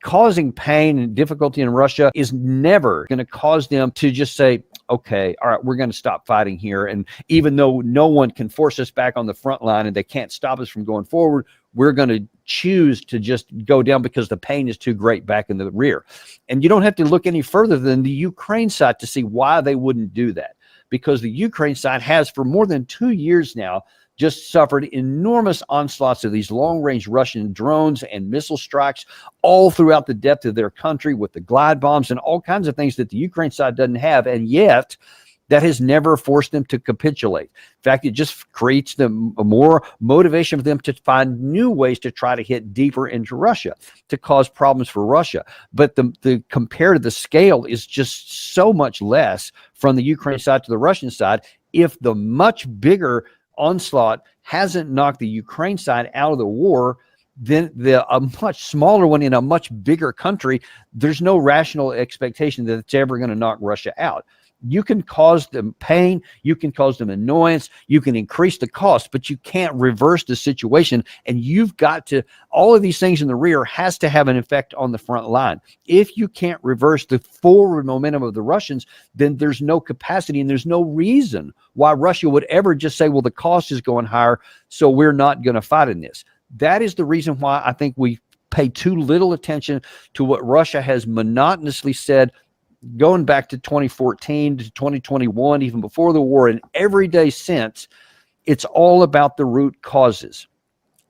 causing pain and difficulty in Russia is never going to cause them to just say, okay, all right, we're going to stop fighting here. And even though no one can force us back on the front line and they can't stop us from going forward, we're going to choose to just go down because the pain is too great back in the rear. And you don't have to look any further than the Ukraine side to see why they wouldn't do that. Because the Ukraine side has for more than 2 years now just suffered enormous onslaughts of these long-range Russian drones and missile strikes all throughout the depth of their country with the glide bombs and all kinds of things that the Ukraine side doesn't have. And yet that has never forced them to capitulate. In fact, it just creates them more motivation for them to find new ways to try to hit deeper into Russia, to cause problems for Russia. But the compared to the scale is just so much less from the Ukraine side to the Russian side. If the much bigger onslaught hasn't knocked the Ukraine side out of the war, then a much smaller one in a much bigger country, there's no rational expectation that it's ever going to knock Russia out. You can cause them pain, you can cause them annoyance, you can increase the cost, but you can't reverse the situation. And you've got to, all of these things in the rear has to have an effect on the front line. If you can't reverse the forward momentum of the Russians, then there's no capacity and there's no reason why Russia would ever just say, well, the cost is going higher, so we're not going to fight in this. That is the reason why I think we pay too little attention to what Russia has monotonously said going back to 2014 to 2021, even before the war, and every day since. It's all about the root causes.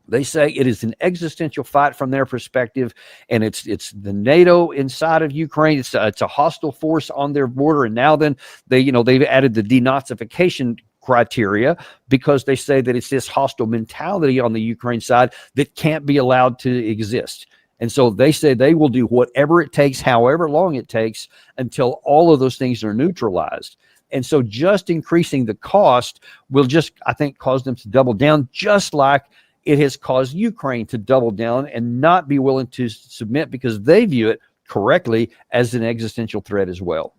They say it is an existential fight from their perspective, and it's the NATO inside of Ukraine. It's a hostile force on their border, and now then they've added the denazification criteria because they say that it's this hostile mentality on the Ukraine side that can't be allowed to exist. And so they say they will do whatever it takes, however long it takes, until all of those things are neutralized. And so just increasing the cost will just, I think, cause them to double down, just like it has caused Ukraine to double down and not be willing to submit because they view it correctly as an existential threat as well.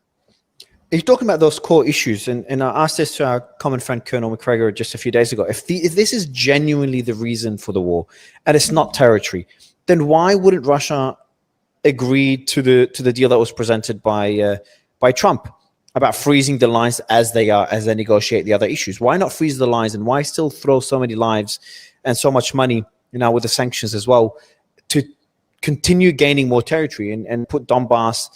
You're talking about those core issues, and I asked this to our common friend Colonel McGregor just a few days ago. If this is genuinely the reason for the war, and it's not territory, then why wouldn't Russia agree to the deal that was presented by Trump about freezing the lines as they negotiate the other issues? Why not freeze the lines, and why still throw so many lives and so much money now with the sanctions as well to continue gaining more territory and put Donbass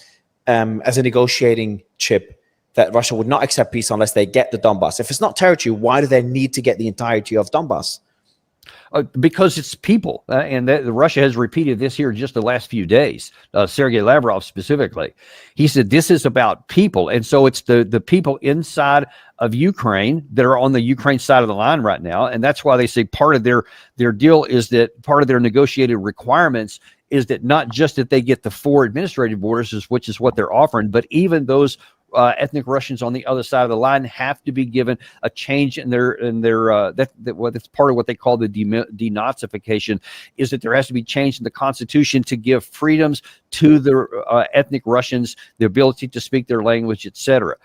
as a negotiating chip that Russia would not accept peace unless they get the Donbass? If it's not territory, why do they need to get the entirety of Donbass? Because it's people, and Russia has repeated this here just the last few days. Sergei Lavrov specifically, he said this is about people, and so it's the people inside of Ukraine that are on the Ukraine side of the line right now, and that's why they say part of their deal is that part of their negotiated requirements is that not just that they get the 4 administrative borders, which is what they're offering, but even those ethnic Russians on the other side of the line have to be given a change in their that's part of what they call the denazification, is that there has to be change in the Constitution to give freedoms to the ethnic Russians, the ability to speak their language, etc.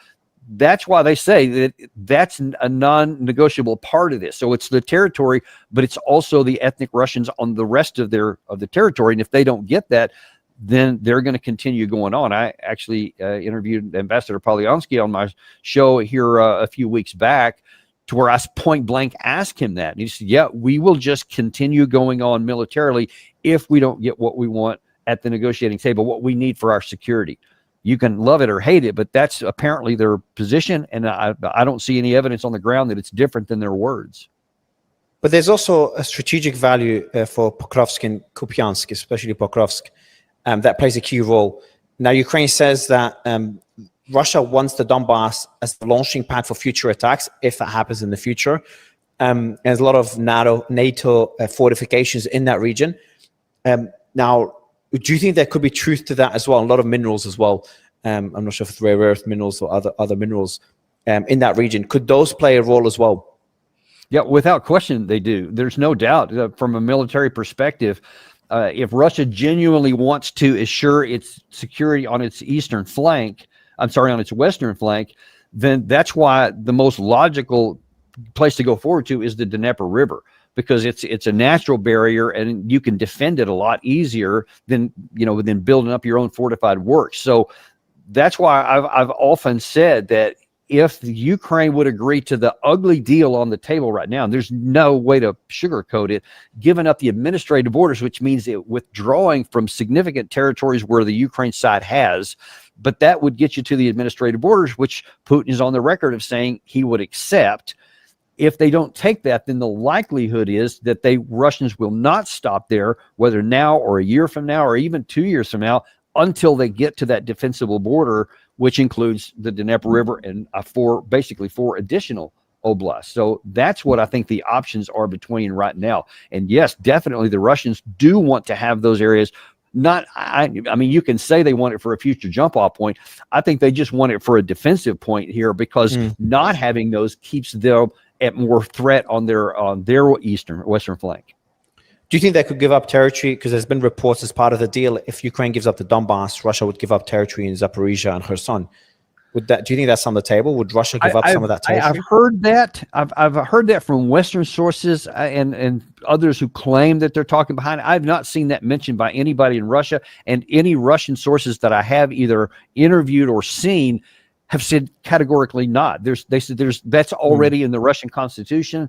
That's why they say that that's a non-negotiable part of this. So it's the territory, but it's also the ethnic Russians on the rest of the territory. And if they don't get that, then they're going to continue going on. I actually interviewed Ambassador Polyansky on my show here a few weeks back, to where I point blank asked him that. And he said, yeah, we will just continue going on militarily if we don't get what we want at the negotiating table, what we need for our security. You can love it or hate it, but that's apparently their position. And I don't see any evidence on the ground that it's different than their words. But there's also a strategic value for Pokrovsk and Kupiansk, especially Pokrovsk, that plays a key role. Now, Ukraine says that Russia wants the Donbass as the launching pad for future attacks, if that happens in the future. There's a lot of NATO fortifications in that region. Now, do you think there could be truth to that as well? A lot of minerals as well. I'm not sure if it's rare earth minerals or other minerals in that region. Could those play a role as well? Yeah, without question, they do. There's no doubt from a military perspective. If Russia genuinely wants to assure its security on its eastern flank, on its western flank, then that's why the most logical place to go forward to is the Dnieper River, because it's a natural barrier and you can defend it a lot easier than building up your own fortified works. So that's why I've often said that if Ukraine would agree to the ugly deal on the table right now, and there's no way to sugarcoat it, giving up the administrative borders, which means it withdrawing from significant territories where the Ukraine side has, but that would get you to the administrative borders, which Putin is on the record of saying he would accept. If they don't take that, then the likelihood is that Russians will not stop there, whether now or a year from now or even 2 years from now, until they get to that defensible border, which includes the Dnieper River and basically four additional oblasts. So that's what I think the options are between right now. And yes, definitely the Russians do want to have those areas. I mean, you can say they want it for a future jump off point. I think they just want it for a defensive point here, because not having those keeps them at more threat on their western flank. Do you think they could give up territory? Because there's been reports as part of the deal, if Ukraine gives up the Donbass, Russia would give up territory in Zaporizhia and Kherson. Do you think that's on the table? Would Russia give up some of that territory? I've heard that. I've heard that from Western sources and others who claim that they're talking behind it. I've not seen that mentioned by anybody in Russia, and any Russian sources that I have either interviewed or seen have said categorically not. They said that's already in the Russian constitution.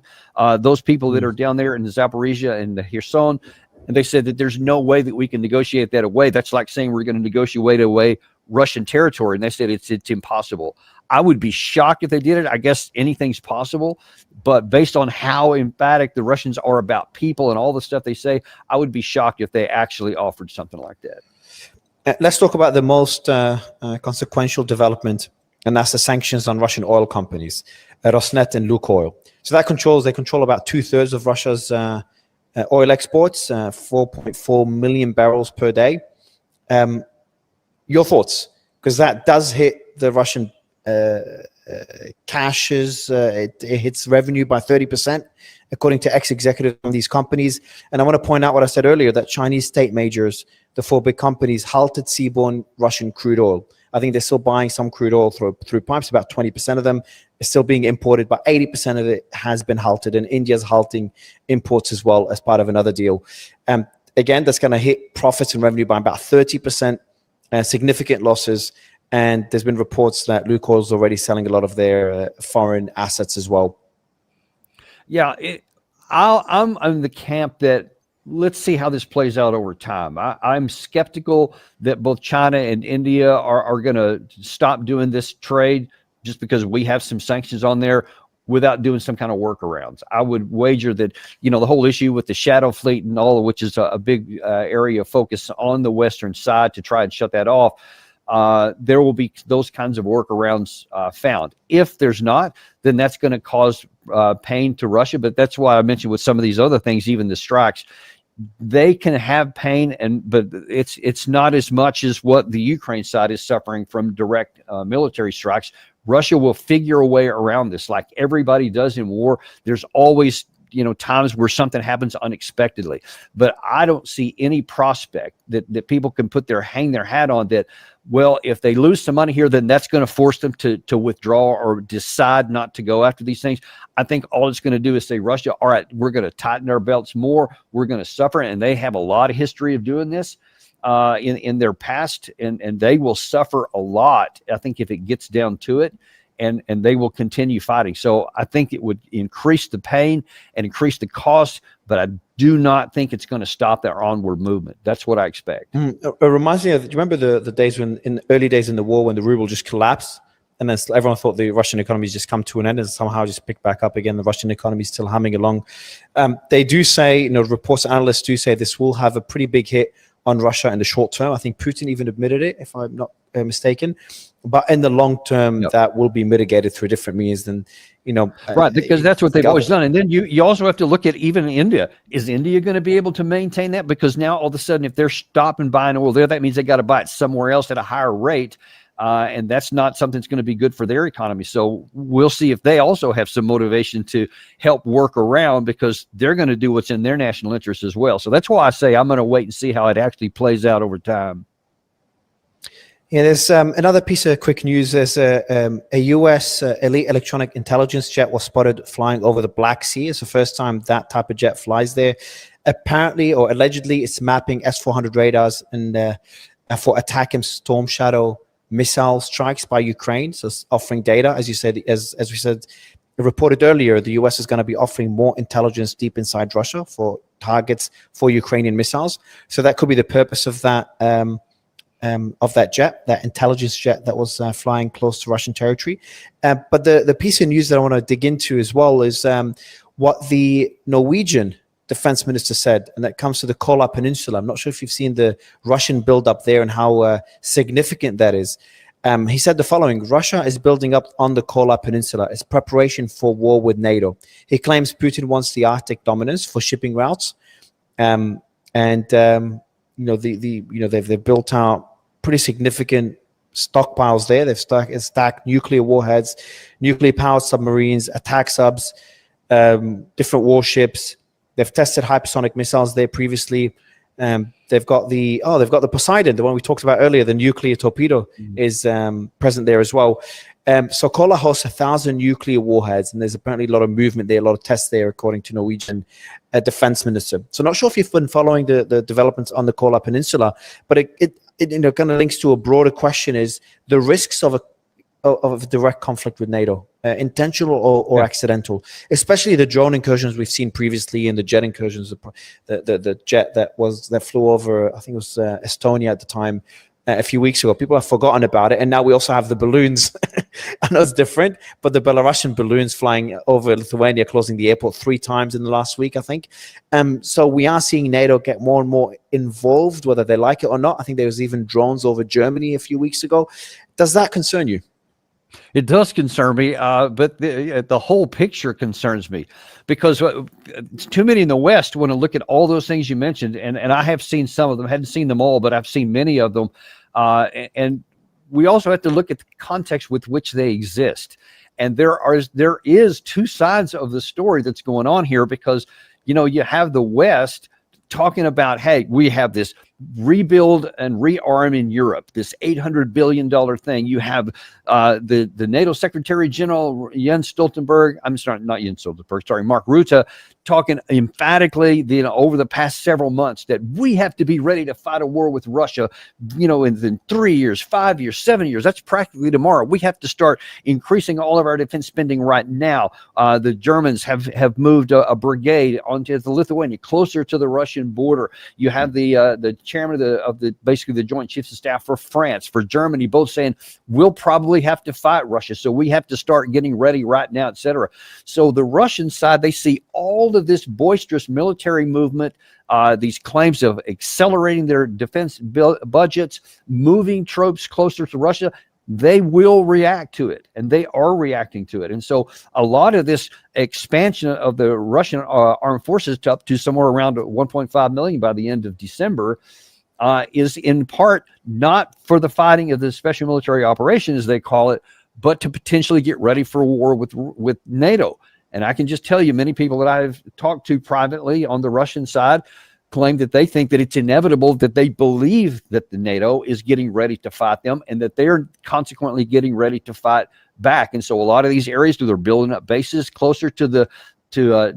Those people that are down there in the Zaporizhia and the Kherson, and they said that there's no way that we can negotiate that away. That's like saying we're going to negotiate away Russian territory, and they said it's impossible. I would be shocked if they did it. I guess anything's possible, but based on how emphatic the Russians are about people and all the stuff they say, I would be shocked if they actually offered something like that. Let's talk about the most consequential development, and that's the sanctions on Russian oil companies, Rosneft and Lukoil. So they control about 2/3 of Russia's oil exports, 4.4 million barrels per day. Your thoughts? Because that does hit the Russian caches. It hits revenue by 30%, according to ex-executives of these companies. And I want to point out what I said earlier, that Chinese state majors, the four big companies, halted seaborne Russian crude oil. I think they're still buying some crude oil through pipes. About 20% of them is still being imported, but 80% of it has been halted. And India's halting imports as well as part of another deal. Again, that's going to hit profits and revenue by about 30%, significant losses. And there's been reports that Lukoil is already selling a lot of their foreign assets as well. Yeah, I'm in the camp that let's see how this plays out over time. I'm skeptical that both China and India are going to stop doing this trade just because we have some sanctions on there without doing some kind of workarounds. I would wager that, the whole issue with the shadow fleet and all of which is a big area of focus on the Western side to try and shut that off. There will be those kinds of workarounds found. If there's not, then that's going to cause pain to Russia. But that's why I mentioned with some of these other things, even the strikes, they can have pain, but it's not as much as what the Ukraine side is suffering from direct military strikes. Russia will figure a way around this, like everybody does in war. There's always times where something happens unexpectedly, but I don't see any prospect that people can hang their hat on that. Well, if they lose some money here, then that's going to force them to withdraw or decide not to go after these things. I think all it's going to do is say, Russia, all right, we're going to tighten our belts more. We're going to suffer. And they have a lot of history of doing this in their past, and they will suffer a lot, I think, if it gets down to it. And they will continue fighting. So I think it would increase the pain and increase the cost, but I do not think it's going to stop their onward movement. That's what I expect. It reminds me of, do you remember the days in the early days in the war when the ruble just collapsed? And then everyone thought the Russian economy has just come to an end and somehow just picked back up again. The Russian economy is still humming along. They do say, reports, analysts do say this will have a pretty big hit on Russia in the short term. I think Putin even admitted it, if I'm not mistaken. But in the long term, that will be mitigated through different means than, right, because that's what they've always done. And then you also have to look at even India. Is India going to be able to maintain that? Because now all of a sudden, if they're stopping buying oil there, that means they got to buy it somewhere else at a higher rate. And that's not something that's going to be good for their economy. So we'll see if they also have some motivation to help work around, because they're going to do what's in their national interest as well. So that's why I say I'm going to wait and see how it actually plays out over time. Yeah, there's another piece of quick news. There's a U.S. Elite electronic intelligence jet was spotted flying over the Black Sea. It's the first time that type of jet flies there. Apparently, or allegedly, it's mapping S-400 radars and for ATACMS Storm Shadow missile strikes by Ukraine. So it's offering data, as you said, as we said, reported earlier, the U.S. is going to be offering more intelligence deep inside Russia for targets for Ukrainian missiles. So that could be the purpose of that. Of that jet, that intelligence jet that was flying close to Russian territory. But the piece of news that I want to dig into as well is what the Norwegian defense minister said, and that comes to the Kola Peninsula. I'm not sure if you've seen the Russian buildup there and how significant that is. He said the following: Russia is building up on the Kola Peninsula as preparation for war with NATO. He claims Putin wants the Arctic dominance for shipping routes, they've built out pretty significant stockpiles there. They've stacked nuclear warheads, nuclear powered submarines, attack subs, different warships. They've tested hypersonic missiles there previously. They've got the Poseidon, the one we talked about earlier. The nuclear torpedo is present there as well. So Kola hosts 1,000 nuclear warheads, and there's apparently a lot of movement there, a lot of tests there, according to Norwegian defense minister. So not sure if you've been following the developments on the Kola Peninsula, but it kind of links to a broader question: is the risks of a direct conflict with NATO, intentional or accidental, especially the drone incursions we've seen previously and the jet incursions, the jet that flew over, I think it was Estonia at the time, a few weeks ago. People have forgotten about it, and now we also have the balloons. I know it's different, but the Belarusian balloons flying over Lithuania, closing the airport 3 times in the last week, I think. So we are seeing NATO get more and more involved, whether they like it or not. I think there was even drones over Germany a few weeks ago. Does that concern you? It does concern me, but the whole picture concerns me, because too many in the West want to look at all those things you mentioned, and I have seen some of them. I hadn't seen them all, but I've seen many of them, and we also have to look at the context with which they exist. And there is 2 sides of the story that's going on here, because you have the West talking about, hey, we have this rebuild and rearm in Europe, this $800 billion thing. You have the NATO Secretary General Mark Rutte, talking emphatically, over the past several months, that we have to be ready to fight a war with Russia, in 3 years, 5 years, 7 years. That's practically tomorrow. We have to start increasing all of our defense spending right now. The Germans have moved a brigade onto the Lithuania, closer to the Russian border. You have the chairman of the Joint Chiefs of Staff for France, for Germany, both saying we'll probably have to fight Russia, so we have to start getting ready right now, etc. So the Russian side, they see all of this boisterous military movement, these claims of accelerating their defense budgets, moving troops closer to Russia. They will react to it, and they are reacting to it. And so a lot of this expansion of the Russian armed forces up to somewhere around 1.5 million by the end of December is in part not for the fighting of the special military operation, as they call it, but to potentially get ready for a war with NATO. And I can just tell you, many people that I've talked to privately on the Russian side claim that they think that it's inevitable, that they believe that the NATO is getting ready to fight them, and that they're consequently getting ready to fight back. And so a lot of these areas, they're building up bases closer to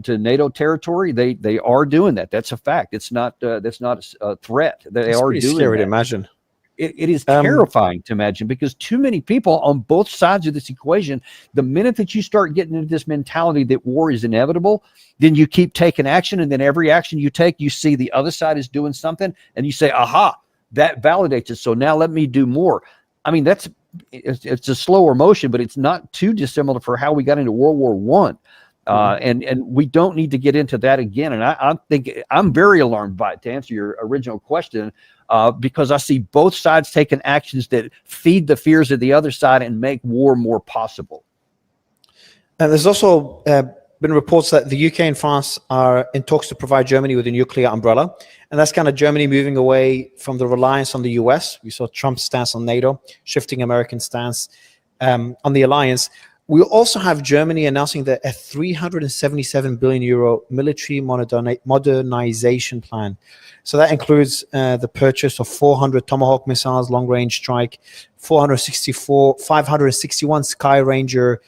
NATO territory. They are doing that. That's a fact. It's not that's not a threat. They are doing scary that. to imagine. It is terrifying to imagine, because too many people on both sides of this equation, the minute that you start getting into this mentality that war is inevitable, then you keep taking action, and then every action you take, you see the other side is doing something, and you say, aha, that validates it, so now let me do more. I mean, it's a slower motion, but it's not too dissimilar for how we got into World War I. And we don't need to get into that again. And I think I'm very alarmed by it, to answer your original question, because I see both sides taking actions that feed the fears of the other side and make war more possible. And there's also been reports that the UK and France are in talks to provide Germany with a nuclear umbrella. And that's kind of Germany moving away from the reliance on the US. We saw Trump's stance on NATO, shifting American stance on the alliance. We also have Germany announcing that a 377 billion euro military modernization plan. So that includes the purchase of 400 Tomahawk missiles, long-range strike, 561 Sky Ranger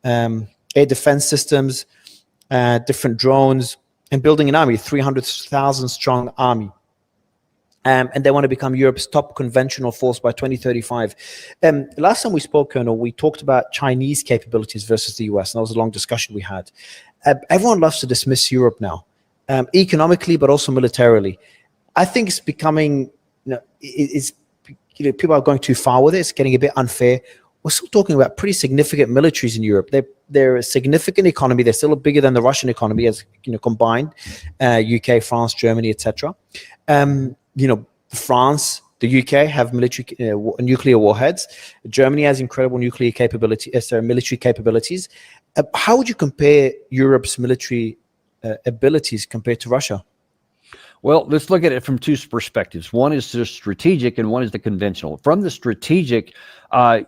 air defense systems, different drones, and building an army, 300,000 strong army. And they want to become Europe's top conventional force by 2035. Last time we spoke, Colonel, we talked about Chinese capabilities versus the US, and that was a long discussion we had. Everyone loves to dismiss Europe now, economically, but also militarily. I think it's becoming, people are going too far with it. It's getting a bit unfair. We're still talking about pretty significant militaries in Europe. They're a significant economy. They're still bigger than the Russian economy as combined, UK, France, Germany, etc. France, the UK have nuclear warheads. Germany has incredible military capabilities. How would you compare Europe's military abilities compared to Russia? Well, let's look at it from two perspectives. One is the strategic and one is the conventional. From the strategic,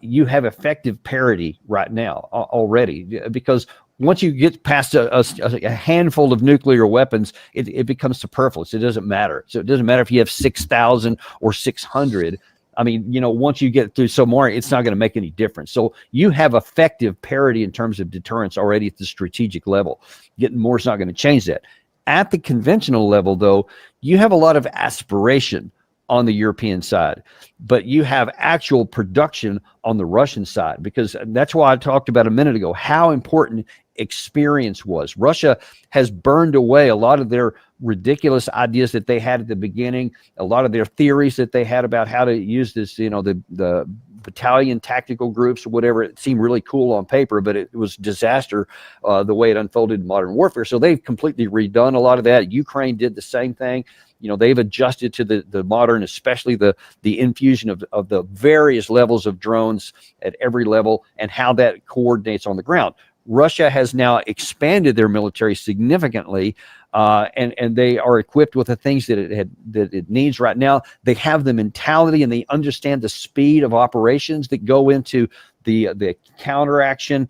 you have effective parity right now already, because once you get past a handful of nuclear weapons, it becomes superfluous. It doesn't matter. So it doesn't matter if you have 6,000 or 600. I mean, once you get through some more, it's not going to make any difference. So you have effective parity in terms of deterrence already at the strategic level. Getting more is not going to change that. At the conventional level, though, you have a lot of aspiration on the European side, but you have actual production on the Russian side, because that's why I talked about a minute ago how important experience was. Russia has burned away a lot of their ridiculous ideas that they had at the beginning, a lot of their theories that they had about how to use this, the battalion tactical groups or whatever. It seemed really cool on paper, but it was disaster the way it unfolded in modern warfare. So they've completely redone a lot of that. Ukraine did the same thing. They've adjusted to the modern, especially the infusion of the various levels of drones at every level and how that coordinates on the ground. Russia has now expanded their military significantly, and they are equipped with the things that it needs right now. They have the mentality and they understand the speed of operations that go into the counteraction,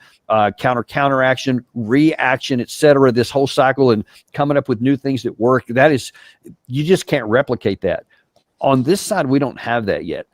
counteraction, reaction, etc. This whole cycle and coming up with new things that work. That is, you just can't replicate that. On this side, we don't have that yet.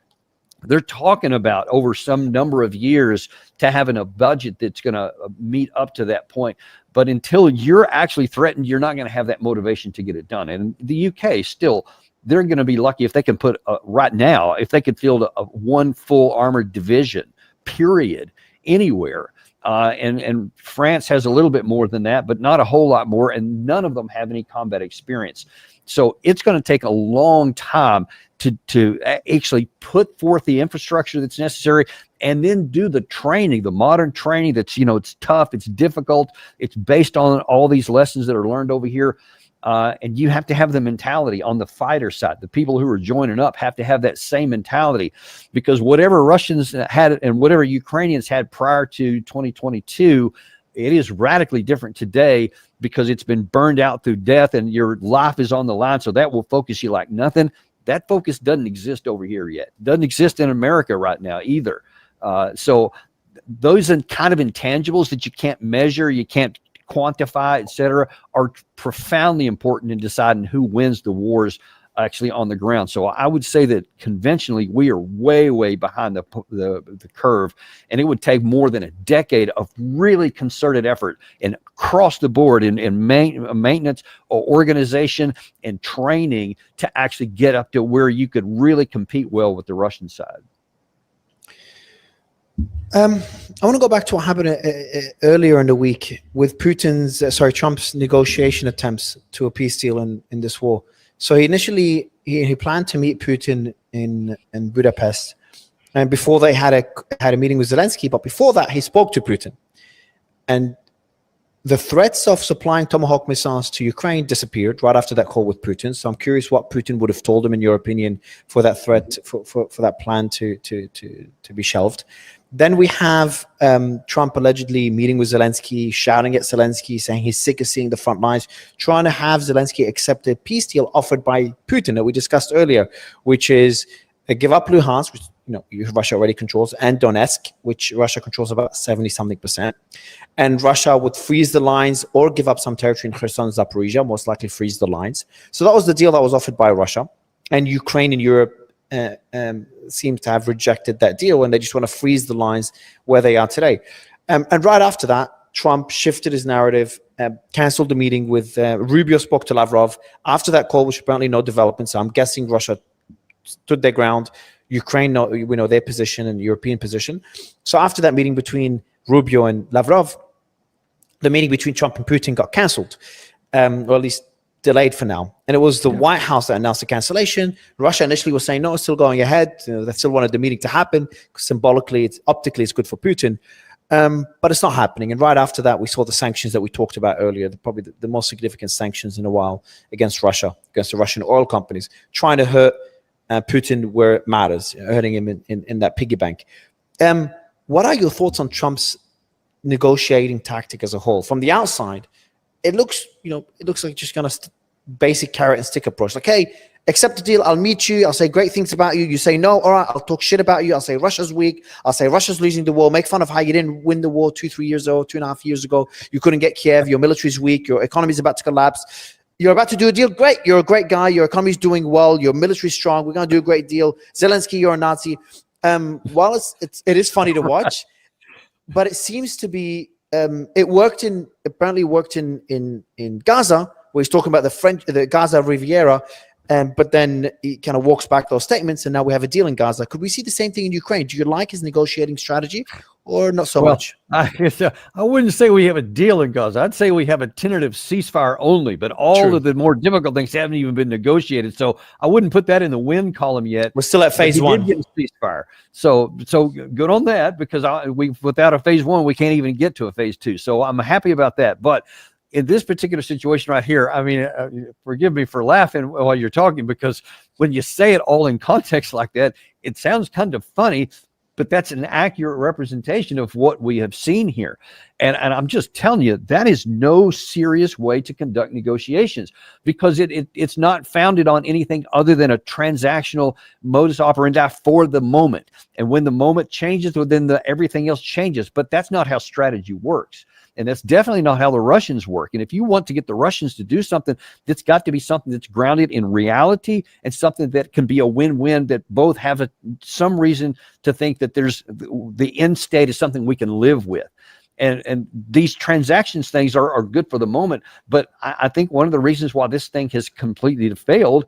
They're talking about over some number of years to having a budget that's going to meet up to that point. But until you're actually threatened, you're not going to have that motivation to get it done. And the UK still, they're going to be lucky if they can put right now, if they could field one full armored division, period, anywhere. And France has a little bit more than that, but not a whole lot more. And none of them have any combat experience. So it's going to take a long time to actually put forth the infrastructure that's necessary and then do the training, the modern training that's, it's tough, it's difficult, it's based on all these lessons that are learned over here. And you have to have the mentality on the fighter side. The people who are joining up have to have that same mentality, because whatever Russians had and whatever Ukrainians had prior to 2022, it is radically different today because it's been burned out through death and your life is on the line. So that will focus you like nothing. That focus doesn't exist over here yet. Doesn't exist in America right now either. So those are kind of intangibles that you can't measure, you can't quantify, etc., are profoundly important in deciding who wins the wars actually on the ground. So I would say that conventionally we are way, way behind the curve, and it would take more than a decade of really concerted effort and across the board in maintenance or organization and training to actually get up to where you could really compete well with the Russian side. I want to go back to what happened earlier in the week with Trump's negotiation attempts to a peace deal in this war. So he initially he planned to meet Putin in Budapest, and before they had a meeting with Zelensky. But before that, he spoke to Putin, and the threats of supplying Tomahawk missiles to Ukraine disappeared right after that call with Putin. So I'm curious what Putin would have told him, in your opinion, for that threat, for that plan to be shelved. Then we have Trump allegedly meeting with Zelensky, shouting at Zelensky, saying he's sick of seeing the front lines, trying to have Zelensky accept a peace deal offered by Putin that we discussed earlier, which is give up Luhansk, which Russia already controls, and Donetsk, which Russia controls about 70-something%. And Russia would freeze the lines or give up some territory in Kherson and Zaporizhia, most likely freeze the lines. So that was the deal that was offered by Russia. And Ukraine and Europe seem to have rejected that deal, and they just want to freeze the lines where they are today. And right after that, Trump shifted his narrative, canceled the meeting with Rubio, spoke to Lavrov. After that call, which apparently no development, so I'm guessing Russia stood their ground. Ukraine, we know their position and European position. So after that meeting between Rubio and Lavrov, the meeting between Trump and Putin got canceled, or at least delayed for now. And it was the White House that announced the cancellation. Russia initially was saying, no, it's still going ahead. They still wanted the meeting to happen. Symbolically, optically, it's good for Putin. But it's not happening. And right after that, we saw the sanctions that we talked about earlier, probably the most significant sanctions in a while against Russia, against the Russian oil companies, trying to hurt Putin where it matters, hurting him in that piggy bank. What are your thoughts on Trump's negotiating tactic as a whole? From the outside, it looks like just kind of basic carrot and stick approach. Like, hey, accept the deal. I'll meet you. I'll say great things about you. You say no. All right. I'll talk shit about you. I'll say Russia's weak. I'll say Russia's losing the war. Make fun of how you didn't win the war 2-3 years ago, 2.5 years ago. You couldn't get Kiev. Your military's weak. Your economy's about to collapse. You're about to do a deal. Great. You're a great guy. Your economy's doing well. Your military's strong. We're going to do a great deal. Zelensky, you're a Nazi. While it is funny to watch, but it seems to be, it apparently worked in Gaza, where he's talking about the Gaza Riviera. But then he kind of walks back those statements, and now we have a deal in Gaza. Could we see the same thing in Ukraine? Do you like his negotiating strategy, or not so much? I wouldn't say we have a deal in Gaza. I'd say we have a tentative ceasefire only, but all of the more difficult things haven't even been negotiated. So I wouldn't put that in the win column yet. We're still at phase one. Did get a ceasefire. So good on that, because without a phase one, we can't even get to a phase two. So I'm happy about that. But in this particular situation right here, I mean, forgive me for laughing while you're talking, because when you say it all in context like that, it sounds kind of funny, but that's an accurate representation of what we have seen here. And I'm just telling you, that is no serious way to conduct negotiations, because it's not founded on anything other than a transactional modus operandi for the moment. And when the moment changes, well, then everything else changes. But that's not how strategy works. And that's definitely not how the Russians work. And if you want to get the Russians to do something, that's got to be something that's grounded in reality and something that can be a win-win, that both have some reason to think that the end state is something we can live with. And these transactions things are good for the moment. But I think one of the reasons why this thing has completely failed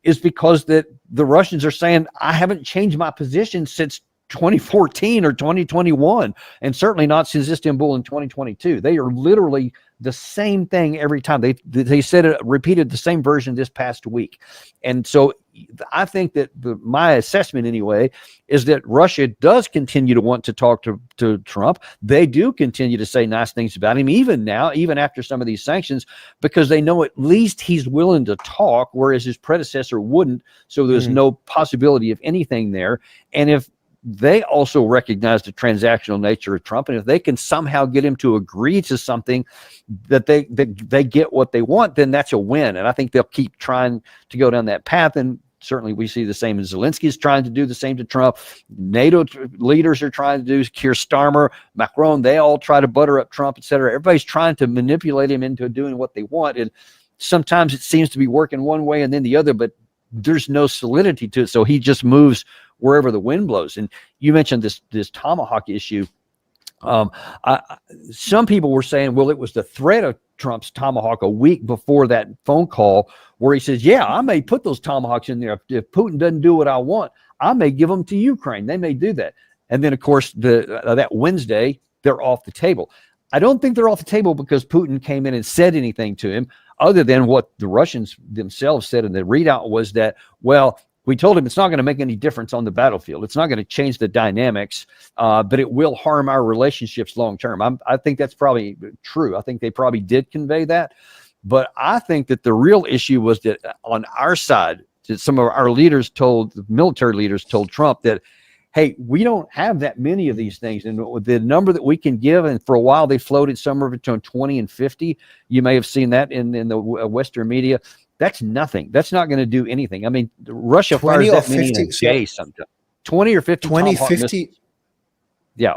is because that the Russians are saying, I haven't changed my position since 2014 or 2021, and certainly not since Istanbul in 2022. They are literally the same thing every time. They said it, repeated the same version this past week. And so I think that my assessment anyway is that Russia does continue to want to talk to Trump. They do continue to say nice things about him, even now, even after some of these sanctions, because they know at least he's willing to talk, whereas his predecessor wouldn't. So there's no possibility of anything there. And if they also recognize the transactional nature of Trump, and if they can somehow get him to agree to something that they get what they want, then that's a win. And I think they'll keep trying to go down that path. And certainly we see the same as Zelensky's trying to do the same to Trump. NATO leaders are trying to do, Keir Starmer, Macron, they all try to butter up Trump, et cetera. Everybody's trying to manipulate him into doing what they want. And sometimes it seems to be working one way and then the other, but there's no solidity to it. So he just moves wherever the wind blows. And you mentioned this Tomahawk issue. Some people were saying, well, it was the threat of Trump's Tomahawk a week before that phone call where he says, yeah, I may put those Tomahawks in there. If Putin doesn't do what I want, I may give them to Ukraine. They may do that. And then, of course, that Wednesday, they're off the table. I don't think they're off the table because Putin came in and said anything to him, other than what the Russians themselves said in the readout was that, well, we told him it's not going to make any difference on the battlefield. It's not going to change the dynamics, but it will harm our relationships long term. I think that's probably true. I think they probably did convey that. But I think that the real issue was that on our side, that some of our leaders the military leaders told Trump that, hey, we don't have that many of these things. And the number that we can give, and for a while they floated somewhere between 20 and 50. You may have seen that in the Western media. That's nothing. That's not going to do anything. I mean, Russia fires that many in a day sometimes. 20 or 50 20, Tomahawk 50. missiles. Yeah.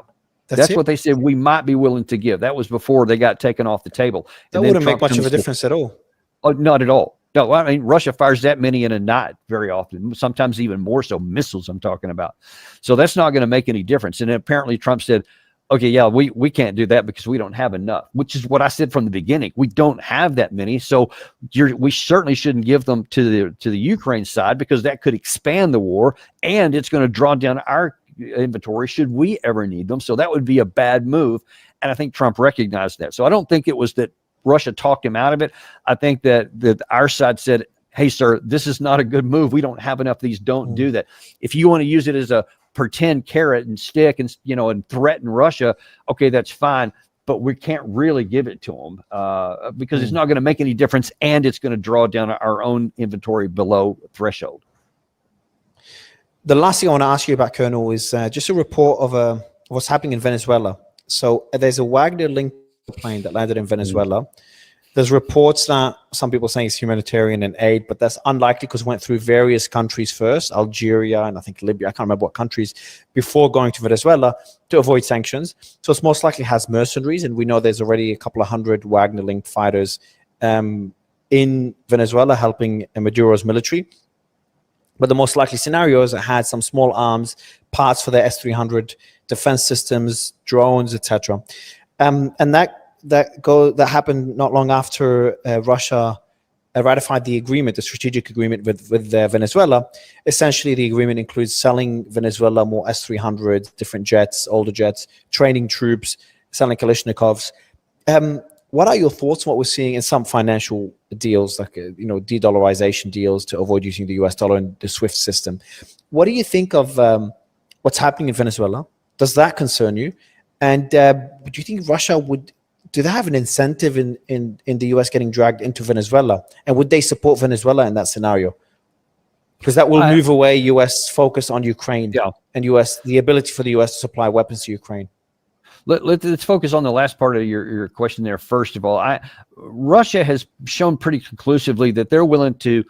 That's That's what they said we might be willing to give. That was before they got taken off the table. That And then wouldn't make Trump much of comes a to- difference at all. Oh, not at all. No, I mean, Russia fires that many in a night very often, sometimes even more so, missiles I'm talking about. So that's not going to make any difference. And apparently Trump said, okay, yeah, we can't do that because we don't have enough, which is what I said from the beginning. We don't have that many. So we certainly shouldn't give them to the Ukraine side, because that could expand the war, and it's going to draw down our inventory should we ever need them. So that would be a bad move. And I think Trump recognized that. So I don't think it was that Russia talked him out of it. I think that our side said, hey, sir, this is not a good move. We don't have enough of these. Don't do that. If you want to use it as a pretend carrot and stick and, and threaten Russia, okay, that's fine. But we can't really give it to them because it's not going to make any difference. And it's going to draw down our own inventory below threshold. The last thing I want to ask you about, Colonel, is just a report of what's happening in Venezuela. So there's a Wagner-linked plane that landed in Venezuela. There's reports that some people saying it's humanitarian and aid, but that's unlikely because it went through various countries first, Algeria and I think Libya, I can't remember what countries, before going to Venezuela to avoid sanctions. So it's most likely has mercenaries, and we know there's already a couple of hundred Wagner-linked fighters in Venezuela helping Maduro's military. But the most likely scenario is it had some small arms, parts for their S-300 defense systems, drones, etc. And that happened not long after Russia ratified the agreement, the strategic agreement with Venezuela. Essentially, the agreement includes selling Venezuela more S-300s, different jets, older jets, training troops, selling Kalashnikovs. What are your thoughts on what we're seeing in some financial deals, like de-dollarization deals to avoid using the US dollar and the SWIFT system? What do you think of what's happening in Venezuela? Does that concern you? And do you think Russia do they have an incentive in the US getting dragged into Venezuela? And would they support Venezuela in that scenario? Because that will move away US focus on Ukraine and the ability for the US to supply weapons to Ukraine. Let's focus on the last part of your question there. First of all, Russia has shown pretty conclusively that they're willing to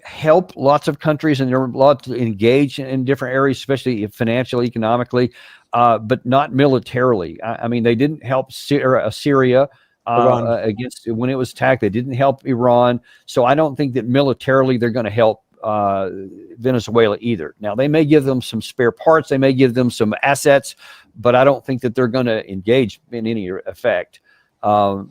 help lots of countries, and they're allowed to engage in different areas, especially financially, economically, but not militarily. I mean, they didn't help Syria against when it was attacked. They didn't help Iran. So I don't think that militarily they're going to help Venezuela either. Now, they may give them some spare parts. They may give them some assets, but I don't think that they're going to engage in any effect. To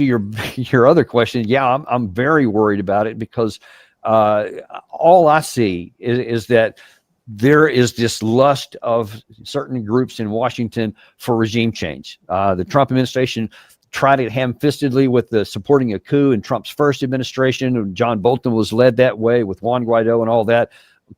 your other question, yeah, I'm very worried about it because all I see is that there is this lust of certain groups in Washington for regime change. The Trump administration tried it ham-fistedly with the supporting a coup in Trump's first administration. John Bolton was led that way with Juan Guaido and all that.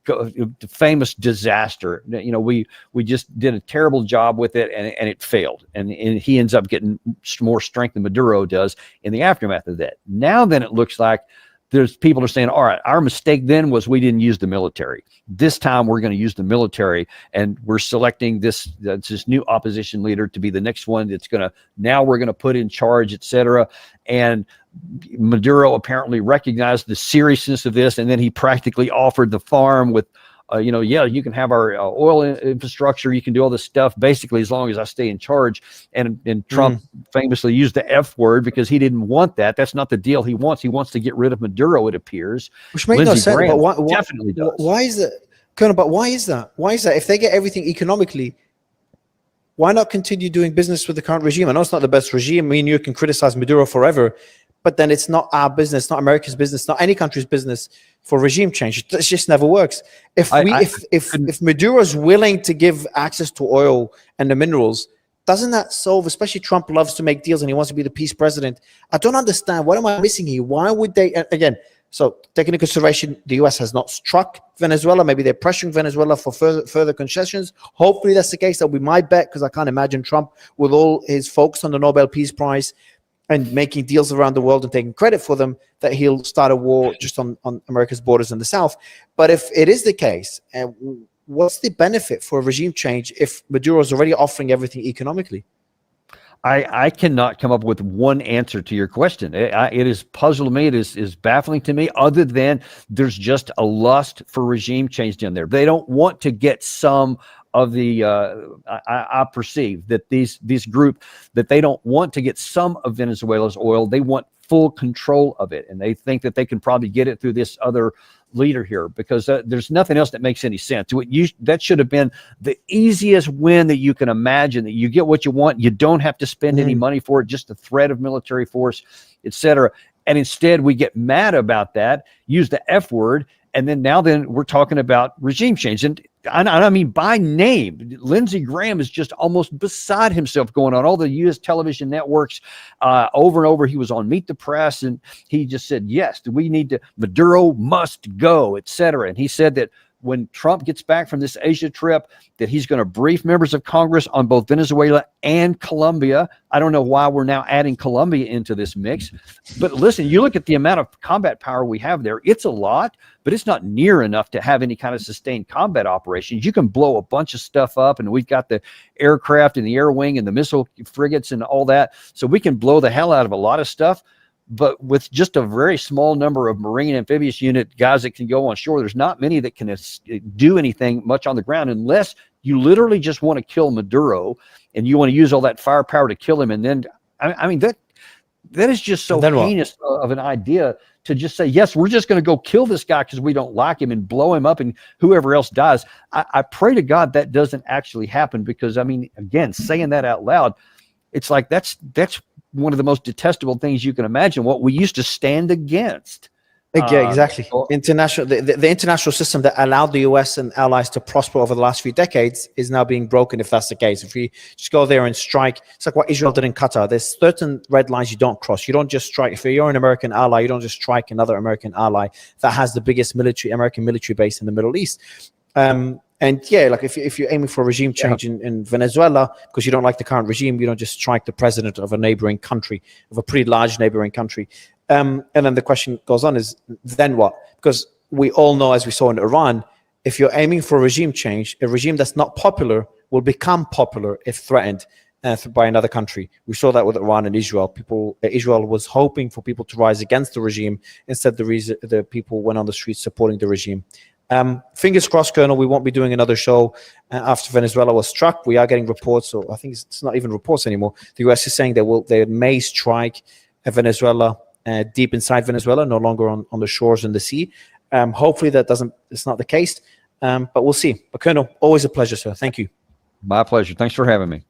The famous disaster. We just did a terrible job with it, and it failed. And he ends up getting more strength than Maduro does in the aftermath of that. Now then it looks like there's people are saying, all right, our mistake then was we didn't use the military. This time we're going to use the military, and we're selecting this new opposition leader to be the next one that's now we're going to put in charge, etc. And Maduro apparently recognized the seriousness of this, and then he practically offered the farm with, you can have our oil infrastructure, you can do all this stuff, basically, as long as I stay in charge. And Trump famously used the F word because he didn't want that. That's not the deal he wants. He wants to get rid of Maduro, it appears. Which makes no sense. But why definitely does. Why is that, Colonel? But why is that? Why is that? If they get everything economically, why not continue doing business with the current regime? I know it's not the best regime. Me and you can criticize Maduro forever, but then it's not our business, not America's business, not any country's business for regime change. It just never works. If Maduro's willing to give access to oil and the minerals, doesn't that solve, especially Trump loves to make deals and he wants to be the peace president. I don't understand. What am I missing here? Why would they, again, so taking into consideration, the US has not struck Venezuela. Maybe they're pressuring Venezuela for further concessions. Hopefully that's the case. That would be my bet, because I can't imagine Trump, with all his focus on the Nobel Peace Prize and making deals around the world and taking credit for them, that he'll start a war just on America's borders in the South. But if it is the case, what's the benefit for a regime change if Maduro is already offering everything economically? I cannot come up with one answer to your question. It is puzzling me. It is baffling to me, other than there's just a lust for regime change in there. They don't want to get some of the, I perceive that this group, that they don't want to get some of Venezuela's oil. They want full control of it. And they think that they can probably get it through this other leader here, because there's nothing else that makes any sense. That should have been the easiest win that you can imagine, that you get what you want. You don't have to spend any money for it, just the threat of military force, etc. And instead we get mad about that, use the F word, and then we're talking about regime change. And I mean, by name, Lindsey Graham is just almost beside himself, going on all the U.S. television networks over and over. He was on Meet the Press, and he just said, yes, we need to, Maduro must go, etc. And he said that when Trump gets back from this Asia trip, that he's going to brief members of Congress on both Venezuela and Colombia. I don't know why we're now adding Colombia into this mix. But listen, you look at the amount of combat power we have there, it's a lot, but it's not near enough to have any kind of sustained combat operations. You can blow a bunch of stuff up, and we've got the aircraft and the air wing and the missile frigates and all that. So we can blow the hell out of a lot of stuff. But with just a very small number of Marine amphibious unit guys that can go on shore, there's not many that can do anything much on the ground, unless you literally just want to kill Maduro and you want to use all that firepower to kill him. And then, I mean, that is just so heinous of an idea, to just say, yes, we're just going to go kill this guy because we don't like him and blow him up, and whoever else dies. I pray to God that doesn't actually happen, because, I mean, again, saying that out loud, it's like that's one of the most detestable things you can imagine, what we used to stand against. Yeah, exactly. The international system that allowed the US and allies to prosper over the last few decades is now being broken, if that's the case. If you just go there and strike, it's like what Israel did in Qatar. There's certain red lines you don't cross. You don't just strike. If you're an American ally, you don't just strike another American ally that has the biggest American military base in the Middle East. And yeah, like if you're aiming for a regime change in Venezuela because you don't like the current regime, you don't just strike the president of a neighboring country, of a pretty large neighboring country. And then the question goes on is, then what? Because we all know, as we saw in Iran, if you're aiming for a regime change, a regime that's not popular will become popular if threatened by another country. We saw that with Iran and Israel. Israel was hoping for people to rise against the regime. Instead, the people went on the streets supporting the regime. Fingers crossed, Colonel, we won't be doing another show after Venezuela was struck. We are getting reports, or I think it's not even reports anymore. The US is saying they may strike Venezuela deep inside Venezuela, no longer on the shores in the sea. Hopefully it's not the case, but we'll see. But Colonel, always a pleasure, sir. Thank you. My pleasure. Thanks for having me.